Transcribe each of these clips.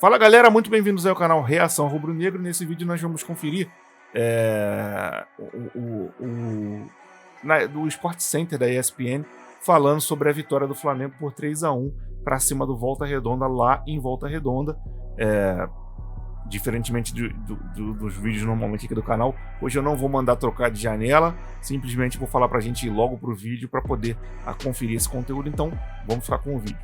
Fala galera, muito bem-vindos ao canal Reação Rubro-Negro. Nesse vídeo nós vamos conferir do Sport Center da ESPN falando sobre a vitória do Flamengo por 3-1 para cima do Volta Redonda lá em Volta Redonda. Diferentemente dos vídeos normalmente aqui do canal, hoje eu não vou mandar trocar de janela, simplesmente vou falar pra gente ir logo pro vídeo para poder conferir esse conteúdo, então vamos ficar com o vídeo.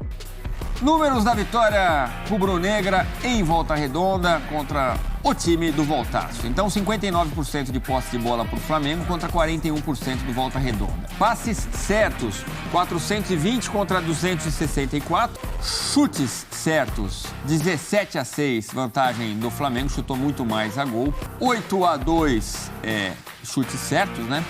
Números da vitória rubro-negra em Volta Redonda contra o time do Voltaço. Então, 59% de posse de bola para o Flamengo contra 41% do Volta Redonda. Passes certos, 420 contra 264. Chutes certos, 17-6, vantagem do Flamengo, chutou muito mais a gol. 8-2 chutes certos, né?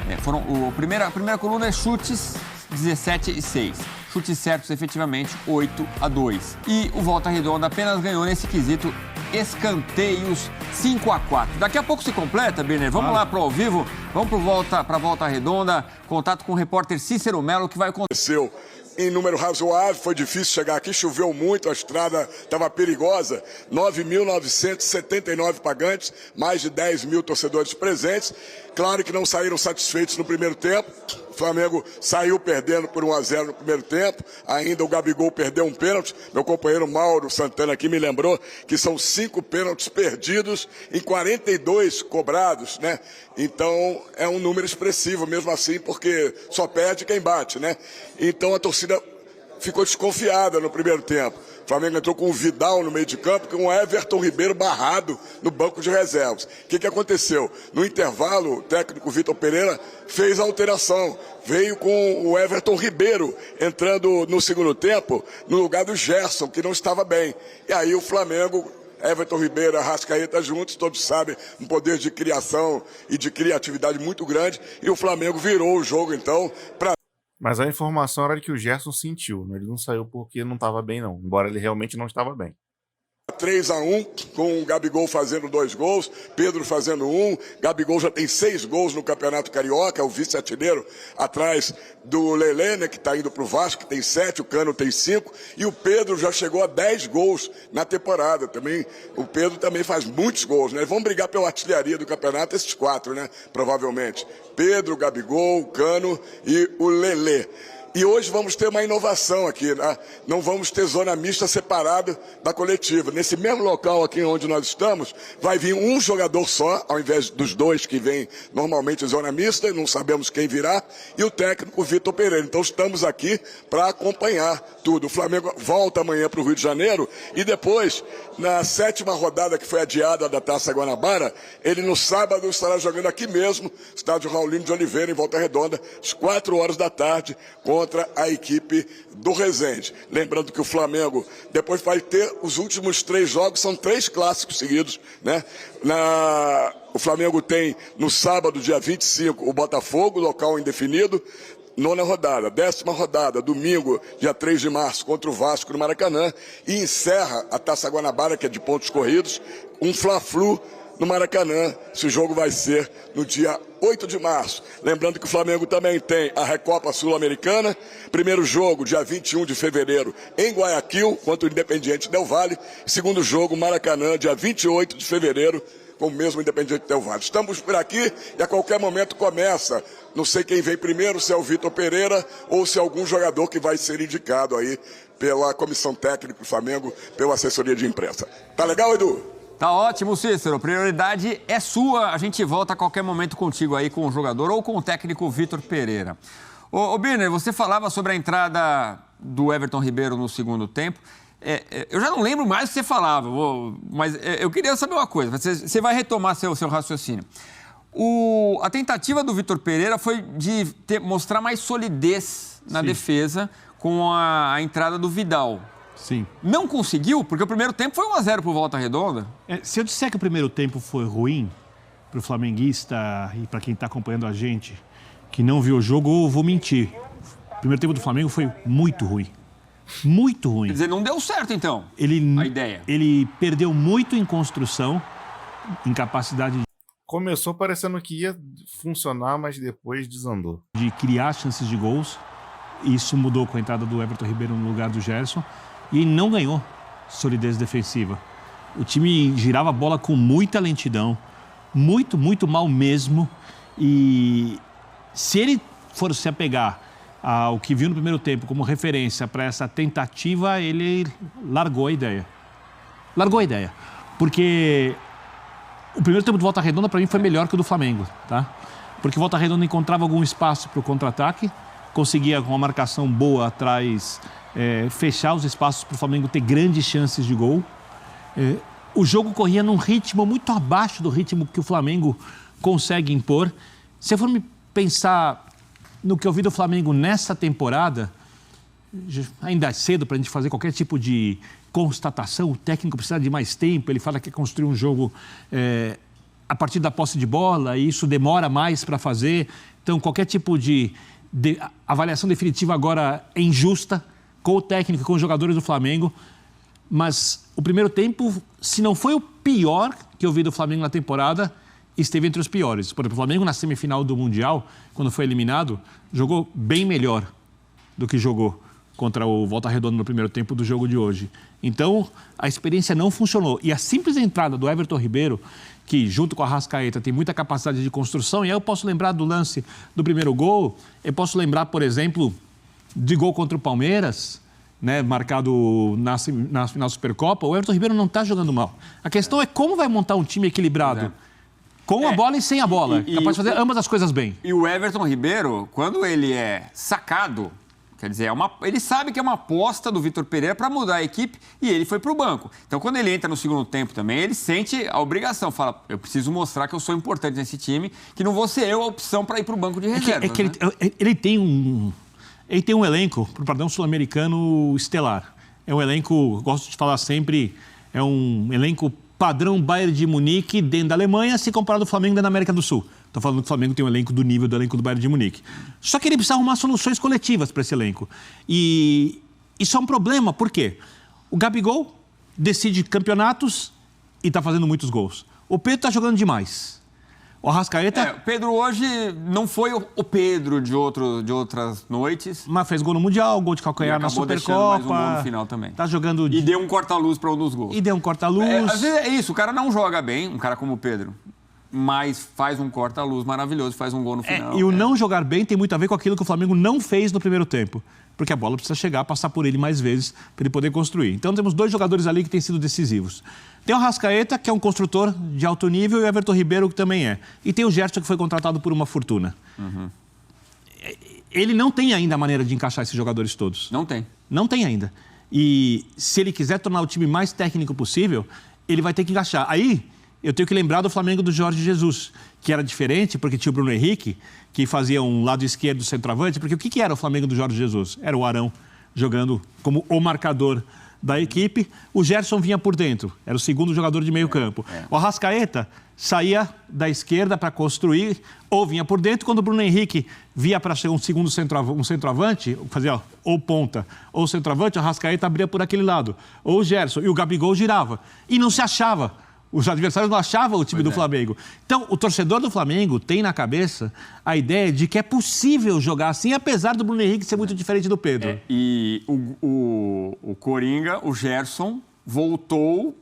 A primeira coluna é chutes, 17-6. Chutes certos, efetivamente, 8-2. E o Volta Redonda apenas ganhou nesse quesito escanteios 5-4. Daqui a pouco se completa, Birner. Vamos lá para o ao vivo. Vamos para a Volta Redonda. Contato com o repórter Cícero Melo, que vai acontecer. Em número razoável, foi difícil chegar aqui, choveu muito, a estrada estava perigosa, 9.979 pagantes, mais de 10 mil torcedores presentes. Claro que não saíram satisfeitos no primeiro tempo, o Flamengo saiu perdendo por 1-0 no primeiro tempo, ainda o Gabigol perdeu um pênalti. Meu companheiro Mauro Santana aqui me lembrou que são 5 pênaltis perdidos em 42 cobrados, né? Então é um número expressivo mesmo assim, porque só perde quem bate, né? Então a torcida ficou desconfiada no primeiro tempo. O Flamengo entrou com o Vidal no meio de campo, com o Everton Ribeiro barrado no banco de reservas. O que aconteceu? No intervalo, o técnico Vitor Pereira fez a alteração. Veio com o Everton Ribeiro entrando no segundo tempo, no lugar do Gerson, que não estava bem. E aí o Flamengo, Everton Ribeiro e Arrascaeta juntos, todos sabem, um poder de criação e de criatividade muito grande. E o Flamengo virou o jogo, então, para... Mas a informação era de que o Gerson sentiu, né? Ele não saiu porque não estava bem não, embora ele realmente não estava bem. 3-1, com o Gabigol fazendo 2 gols, Pedro fazendo 1, Gabigol já tem 6 gols no Campeonato Carioca, é o vice-artilheiro, atrás do Lelê, né, que está indo para o Vasco, que tem 7, o Cano tem 5, e o Pedro já chegou a 10 gols na temporada, também, o Pedro também faz muitos gols, né, vão brigar pela artilharia do campeonato, esses 4, né, provavelmente, Pedro, Gabigol, o Cano e o Lelê. E hoje vamos ter uma inovação aqui, né? Não vamos ter zona mista separada da coletiva. Nesse mesmo local aqui onde nós estamos, vai vir um jogador só, ao invés dos 2 que vêm normalmente em zona mista, não sabemos quem virá, e o técnico Vitor Pereira. Então estamos aqui para acompanhar tudo. O Flamengo volta amanhã para o Rio de Janeiro e depois, na 7ª rodada que foi adiada da Taça Guanabara, ele no sábado estará jogando aqui mesmo, estádio Raulino de Oliveira, em Volta Redonda, às 4 horas da tarde, contra a equipe do Resende. Lembrando que o Flamengo depois vai ter os últimos 3 jogos, são 3 clássicos seguidos, né? O Flamengo tem no sábado, dia 25, o Botafogo, local indefinido, 9ª rodada, 10ª rodada, domingo, dia 3 de março, contra o Vasco no Maracanã, e encerra a Taça Guanabara, que é de pontos corridos, um Fla-Flu no Maracanã. Esse jogo vai ser no dia 8 de março. Lembrando que o Flamengo também tem a Recopa Sul-Americana. Primeiro jogo, dia 21 de fevereiro, em Guayaquil, contra o Independiente Del Valle. Segundo jogo, Maracanã, dia 28 de fevereiro, com o mesmo Independiente Del Valle. Estamos por aqui e a qualquer momento começa. Não sei quem vem primeiro, se é o Vitor Pereira ou se é algum jogador que vai ser indicado aí pela comissão técnica do Flamengo, pela assessoria de imprensa. Tá legal, Edu? Tá ótimo, Cícero. Prioridade é sua. A gente volta a qualquer momento contigo aí com o jogador ou com o técnico Vitor Pereira. Ô Birner, você falava sobre a entrada do Everton Ribeiro no segundo tempo. Eu já não lembro mais o que você falava, mas eu queria saber uma coisa. Você vai retomar seu raciocínio. A tentativa do Vitor Pereira foi de mostrar mais solidez na defesa com a entrada do Vidal. Sim. Não conseguiu, porque o primeiro tempo foi 1-0 pro Volta Redonda. Se eu disser que o primeiro tempo foi ruim para o flamenguista e para quem está acompanhando a gente, que não viu o jogo, eu vou mentir. O primeiro tempo do Flamengo foi muito ruim. Muito ruim. Quer dizer, não deu certo, então, a ideia. Ele perdeu muito em construção, em capacidade Começou parecendo que ia funcionar, mas depois desandou. de criar chances de gols. Isso mudou com a entrada do Everton Ribeiro no lugar do Gerson. E ele não ganhou. solidez defensiva. O time girava a bola com muita lentidão, muito, muito mal mesmo. E se ele for se apegar ao que viu no primeiro tempo como referência para essa tentativa, ele largou a ideia. Porque o primeiro tempo do Volta Redonda, para mim, foi melhor que o do Flamengo, tá? Porque o Volta Redonda encontrava algum espaço para o contra-ataque, conseguia, com uma marcação boa atrás, fechar os espaços para o Flamengo ter grandes chances de gol. O jogo corria num ritmo muito abaixo do ritmo que o Flamengo consegue impor. Se eu for me pensar no que eu vi do Flamengo nessa temporada, ainda é cedo para a gente fazer qualquer tipo de constatação. O técnico precisa de mais tempo, ele fala que quer construir um jogo a partir da posse de bola, e isso demora mais para fazer. Então, qualquer tipo de avaliação definitiva agora é injusta com o técnico, com os jogadores do Flamengo. Mas o primeiro tempo, se não foi o pior que eu vi do Flamengo na temporada, esteve entre os piores. Por exemplo, o Flamengo na semifinal do Mundial, quando foi eliminado, jogou bem melhor do que jogou contra o Volta Redonda no primeiro tempo do jogo de hoje. Então, a experiência não funcionou. E a simples entrada do Everton Ribeiro, que junto com a Arrascaeta tem muita capacidade de construção, e aí eu posso lembrar do lance do primeiro gol, eu posso lembrar, por exemplo, de gol contra o Palmeiras, né, marcado na final da Supercopa. O Everton Ribeiro não está jogando mal. A questão é como vai montar um time equilibrado, com a bola e sem a bola, capaz de fazer ambas as coisas bem. E o Everton Ribeiro, quando ele é sacado, quer dizer, ele sabe que é uma aposta do Vitor Pereira para mudar a equipe, e ele foi para o banco. Então, quando ele entra no segundo tempo também, ele sente a obrigação. Fala, eu preciso mostrar que eu sou importante nesse time, que não vou ser eu a opção para ir para o banco de reservas. Ele tem um elenco, para o padrão sul-americano, estelar. É um elenco, gosto de falar sempre, é um elenco padrão Bayern de Munique dentro da Alemanha, se comparado ao Flamengo dentro da América do Sul. Estou falando que o Flamengo tem um elenco do nível do elenco do Bayern de Munique. Só que ele precisa arrumar soluções coletivas para esse elenco. E isso é um problema, por quê? O Gabigol decide campeonatos e está fazendo muitos gols. O Pedro está jogando demais. O Arrascaeta... O Pedro hoje não foi o Pedro de outras noites. Mas fez gol no Mundial, gol de calcanhar na Supercopa. Mais um gol no final também. Tá jogando... E deu um corta-luz para um dos gols. Às vezes é isso, o cara não joga bem, um cara como o Pedro, mas faz um corta-luz maravilhoso, faz um gol no final. E o não jogar bem tem muito a ver com aquilo que o Flamengo não fez no primeiro tempo. Porque a bola precisa chegar, passar por ele mais vezes para ele poder construir. Então temos dois jogadores ali que têm sido decisivos. Tem o Arrascaeta, que é um construtor de alto nível, e o Everton Ribeiro, que também é. E tem o Gerson, que foi contratado por uma fortuna. Ele não tem ainda a maneira de encaixar esses jogadores todos. Não tem. Não tem ainda. E se ele quiser tornar o time mais técnico possível, ele vai ter que encaixar. Aí, eu tenho que lembrar do Flamengo do Jorge Jesus, que era diferente, porque tinha o Bruno Henrique, que fazia um lado esquerdo do centroavante. Porque o que era o Flamengo do Jorge Jesus? Era o Arão jogando como o marcador da equipe. O Gerson vinha por dentro, era o segundo jogador de meio campo. O Arrascaeta saía da esquerda para construir, ou vinha por dentro. Quando o Bruno Henrique via para ser um centroavante, fazia ou ponta ou centroavante, o Arrascaeta abria por aquele lado. Ou o Gerson, e o Gabigol girava. E não se achava. Os adversários não achavam o time do Flamengo. Então, o torcedor do Flamengo tem na cabeça a ideia de que é possível jogar assim, apesar do Bruno Henrique ser muito diferente do Pedro. E o Coringa, o Gerson, voltou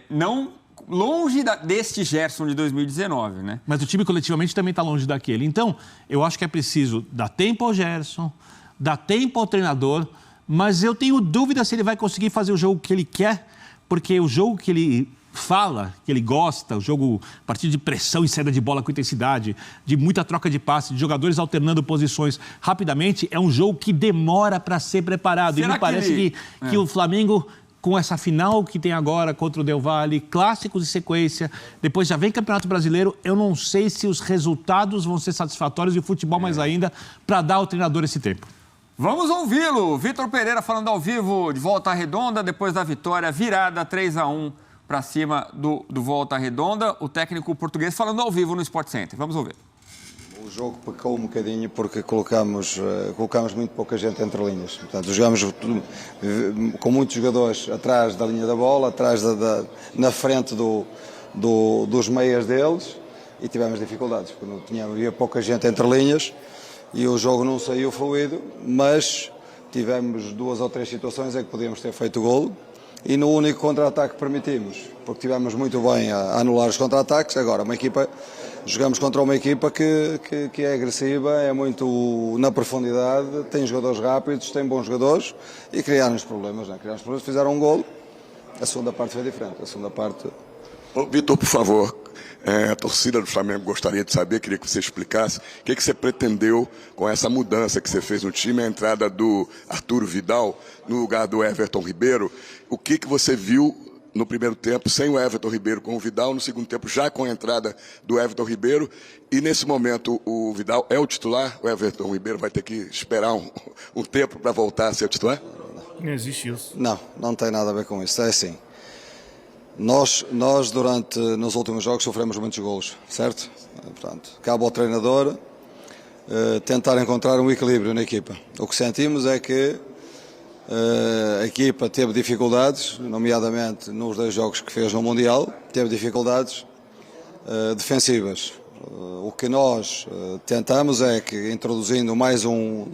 não longe deste Gerson de 2019, né? Mas o time coletivamente também está longe daquele. Então, eu acho que é preciso dar tempo ao Gerson, dar tempo ao treinador, mas eu tenho dúvida se ele vai conseguir fazer o jogo que ele quer, porque o jogo que ele fala, que ele gosta, o jogo a partir de pressão e saída de bola com intensidade, de muita troca de passe, de jogadores alternando posições rapidamente, é um jogo que demora para ser preparado. Será e me parece que o Flamengo, com essa final que tem agora contra o Del Valle, clássicos de sequência, depois já vem Campeonato Brasileiro, eu não sei se os resultados vão ser satisfatórios e o futebol mais ainda, para dar ao treinador esse tempo. Vamos ouvi-lo. Vitor Pereira falando ao vivo de Volta Redonda, depois da vitória, virada 3-1 para cima do Volta Redonda. O técnico português falando ao vivo no Sport Center. Vamos ouvir. O jogo pecou um bocadinho porque colocámos muito pouca gente entre linhas. Portanto, jogámos com muitos jogadores atrás da linha da bola, na frente dos meias deles, e tivemos dificuldades, porque havia pouca gente entre linhas e o jogo não saiu fluido, mas tivemos 2 ou 3 situações em que podíamos ter feito golo. e no único contra-ataque que permitimos, porque tivemos muito bem a anular os contra-ataques. Agora, jogamos contra uma equipa que é agressiva, é muito na profundidade, tem jogadores rápidos, tem bons jogadores e criaram-nos problemas, né? Fizeram um golo. A segunda parte foi diferente. A segunda parte... Ô, Vitor, por favor, a torcida do Flamengo gostaria de saber, queria que você explicasse o que você pretendeu com essa mudança que você fez no time, a entrada do Arturo Vidal no lugar do Everton Ribeiro. O que você viu no primeiro tempo sem o Everton Ribeiro com o Vidal, no segundo tempo já com a entrada do Everton Ribeiro, e nesse momento o Vidal é o titular, o Everton Ribeiro vai ter que esperar um tempo para voltar a ser o titular? Não existe isso. Não tem nada a ver com isso, é assim. Nós nos últimos jogos sofremos muitos golos, certo? Portanto, cabe ao treinador tentar encontrar um equilíbrio na equipa. O que sentimos é que a equipa teve dificuldades, nomeadamente nos 2 jogos que fez no Mundial, teve dificuldades defensivas. O que nós tentamos é que, introduzindo mais um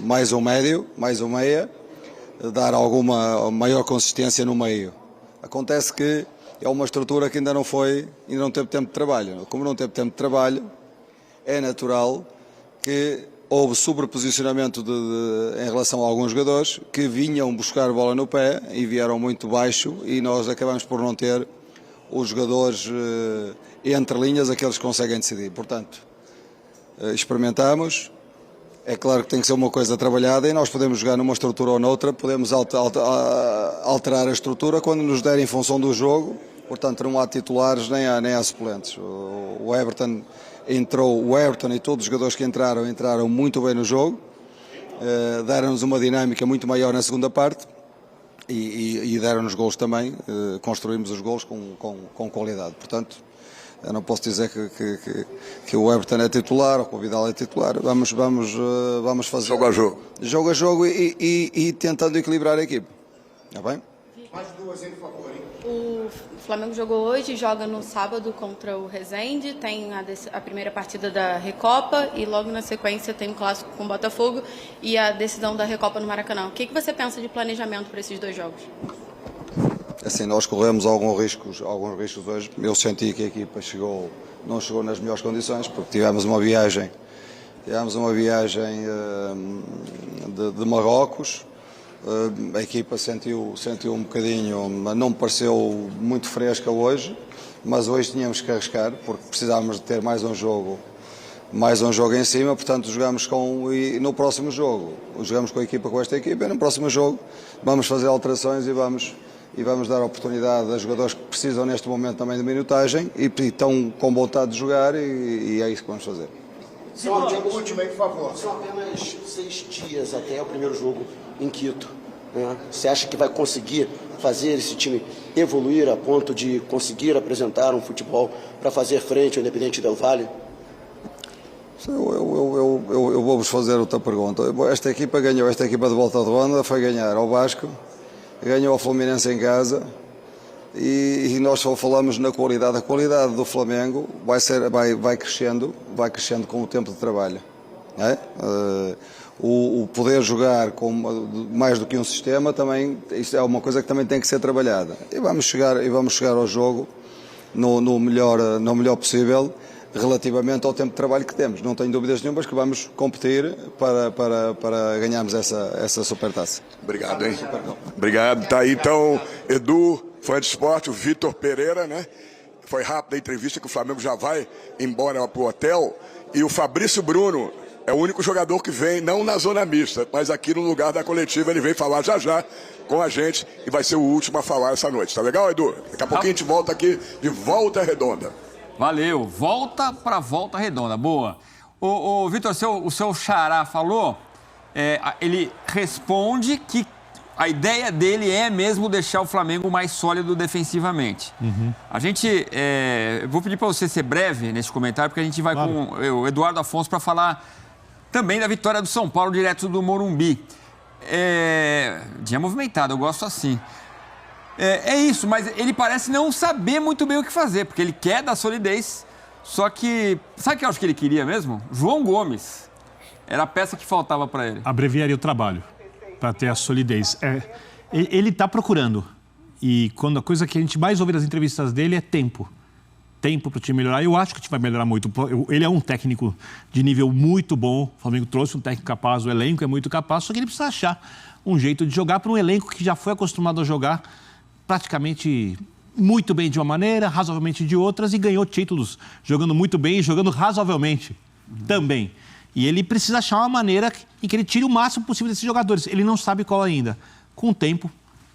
médio, mais um meia, dar alguma maior consistência no meio. Acontece que é uma estrutura que ainda não teve tempo de trabalho. Como não teve tempo de trabalho, é natural que houve sobreposicionamento em relação a alguns jogadores que vinham buscar bola no pé e vieram muito baixo, e nós acabamos por não ter os jogadores entre linhas, aqueles que conseguem decidir. Portanto, experimentamos. É claro que tem que ser uma coisa trabalhada e nós podemos jogar numa estrutura ou noutra, podemos alterar a estrutura quando nos der em função do jogo. Portanto, não há titulares nem há suplentes. O Everton e todos os jogadores que entraram muito bem no jogo, deram-nos uma dinâmica muito maior na segunda parte e deram-nos golos também, construímos os golos com qualidade. Portanto, eu não posso dizer que o Everton é titular ou que o Vidal é titular. Vamos fazer jogo a jogo e tentando equilibrar a equipe. Está bem? Mais 2, por favor. O Flamengo jogou hoje, joga no sábado contra o Resende, tem a primeira partida da Recopa e logo na sequência tem um clássico com o Botafogo e a decisão da Recopa no Maracanã. O que você pensa de planejamento para esses 2 jogos? Assim, nós corremos alguns riscos hoje. Eu senti que a equipa não chegou nas melhores condições, porque tivemos uma viagem de Marrocos. A equipa sentiu um bocadinho, não me pareceu muito fresca hoje, mas hoje tínhamos que arriscar, porque precisávamos de ter mais um jogo em cima. Portanto, e no próximo jogo jogamos com esta equipa, e no próximo jogo vamos fazer alterações e vamos dar oportunidade a jogadores que precisam neste momento também de minutagem e estão com vontade de jogar, e é isso que vamos fazer. São apenas 6 dias até o primeiro jogo em Quito, né? Você acha que vai conseguir fazer esse time evoluir a ponto de conseguir apresentar um futebol para fazer frente ao Independente Del Valle? Eu vou-vos fazer outra pergunta. Esta equipa de Volta Redonda foi ganhar ao Vasco, ganhou ao Fluminense em casa, e nós só falamos na qualidade. A qualidade do Flamengo vai crescendo com o tempo de trabalho. O poder jogar com mais do que um sistema também, isto é uma coisa que também tem que ser trabalhada. E vamos chegar ao jogo no melhor possível relativamente ao tempo de trabalho que temos. Não tenho dúvidas nenhumas que vamos competir para ganharmos essa supertaça. Obrigado, hein? Obrigado. Tá aí então, Edu, fã de esporte, o Vitor Pereira, né? Foi rápido a entrevista, que o Flamengo já vai embora pro hotel. E o Fabrício Bruno é o único jogador que vem, não na zona mista, mas aqui no lugar da coletiva. Ele vem falar já com a gente e vai ser o último a falar essa noite. Tá legal, Edu? Daqui a pouquinho a gente volta aqui de Volta Redonda. Valeu. Volta para Volta Redonda. Boa. O Vitor, o seu xará falou, ele responde que a ideia dele é mesmo deixar o Flamengo mais sólido defensivamente. Uhum. A gente... eu vou pedir para você ser breve nesse comentário, porque a gente vai com o Eduardo Afonso para falar também da vitória do São Paulo, direto do Morumbi. Dia movimentado, eu gosto assim. É isso, mas ele parece não saber muito bem o que fazer, porque ele quer dar solidez, só que... Sabe o que eu acho que ele queria mesmo? João Gomes. Era a peça que faltava para ele. Abreviaria o trabalho para ter a solidez. Ele está procurando. E quando a coisa que a gente mais ouve nas entrevistas dele é tempo. Tempo para o time melhorar. Eu acho que o time vai melhorar muito. Ele é um técnico de nível muito bom. O Flamengo trouxe um técnico capaz, o elenco é muito capaz, só que ele precisa achar um jeito de jogar para um elenco que já foi acostumado a jogar praticamente muito bem de uma maneira, razoavelmente de outras, e ganhou títulos jogando muito bem e jogando razoavelmente também. E ele precisa achar uma maneira em que ele tire o máximo possível desses jogadores. Ele não sabe qual ainda. Com o tempo,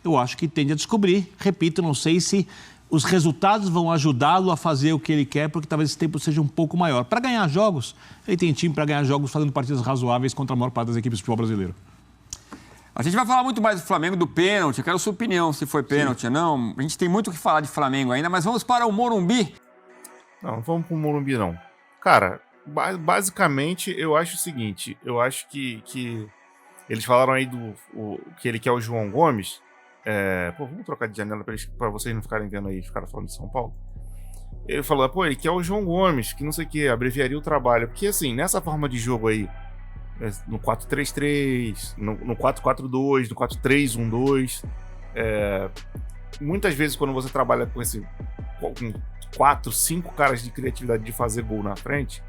eu acho que tende a descobrir. Repito, não sei se os resultados vão ajudá-lo a fazer o que ele quer, porque talvez esse tempo seja um pouco maior. Para ganhar jogos, ele tem time para ganhar jogos fazendo partidas razoáveis contra a maior parte das equipes do futebol brasileiro. A gente vai falar muito mais do Flamengo, do pênalti. Eu quero a sua opinião, se foi pênalti ou não. A gente tem muito o que falar de Flamengo ainda, mas vamos para o Morumbi. Não vamos para o Morumbi, não. Cara, basicamente, eu acho o seguinte. Eu acho que eles falaram aí que ele quer o João Gomes. Vamos trocar de janela para vocês não ficarem vendo aí os caras falando de São Paulo. Ele falou, ele quer o João Gomes, que não sei o que, abreviaria o trabalho. Porque assim, nessa forma de jogo aí, no 4-3-3, no 4-4-2, no 4-3-1-2, muitas vezes quando você trabalha com 4, 5 caras de criatividade de fazer gol na frente,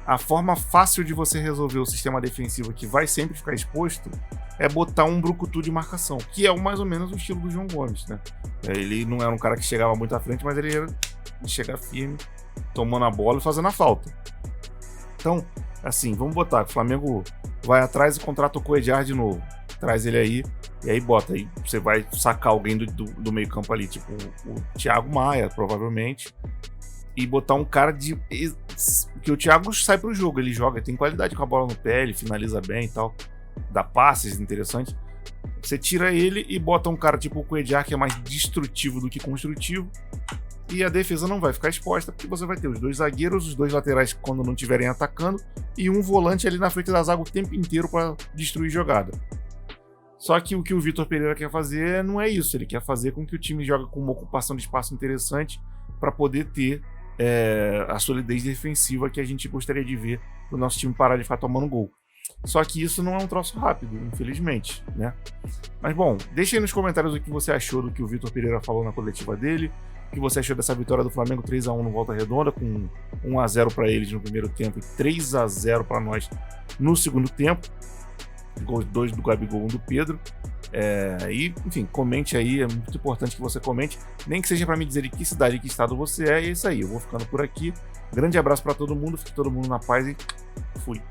a forma fácil de você resolver o sistema defensivo que vai sempre ficar exposto é botar um brucutu de marcação, que é mais ou menos o estilo do João Gomes, né? Ele não era um cara que chegava muito à frente, mas ele era de chegar firme, tomando a bola e fazendo a falta. Então, assim, vamos botar, o Flamengo vai atrás e contrata o Coedjar de novo. Traz ele aí, e aí bota. Aí você vai sacar alguém do meio campo ali, tipo o Thiago Maia, provavelmente, e botar um cara que o Thiago sai pro jogo, ele joga, tem qualidade com a bola no pé, ele finaliza bem e tal, dá passes interessantes. Você tira ele e bota um cara tipo o Coedjar, que é mais destrutivo do que construtivo, e a defesa não vai ficar exposta, porque você vai ter os 2 zagueiros, os 2 laterais quando não estiverem atacando, e um volante ali na frente da zaga o tempo inteiro para destruir jogada. Só que o que o Vitor Pereira quer fazer não é isso, ele quer fazer com que o time jogue com uma ocupação de espaço interessante para poder ter a solidez defensiva que a gente gostaria de ver para o nosso time parar de ficar tomando gol. Só que isso não é um troço rápido, infelizmente, né? Mas bom, deixa aí nos comentários o que você achou do que o Vitor Pereira falou na coletiva dele, o que você achou dessa vitória do Flamengo 3-1 no Volta Redonda, com 1-0 para eles no primeiro tempo e 3-0 para nós no segundo tempo. Gols 2 do Gabigol, 1 do Pedro. Enfim, comente aí, é muito importante que você comente, nem que seja para me dizer de que cidade e que estado você é, e é isso aí, eu vou ficando por aqui. Grande abraço para todo mundo, fique todo mundo na paz e fui.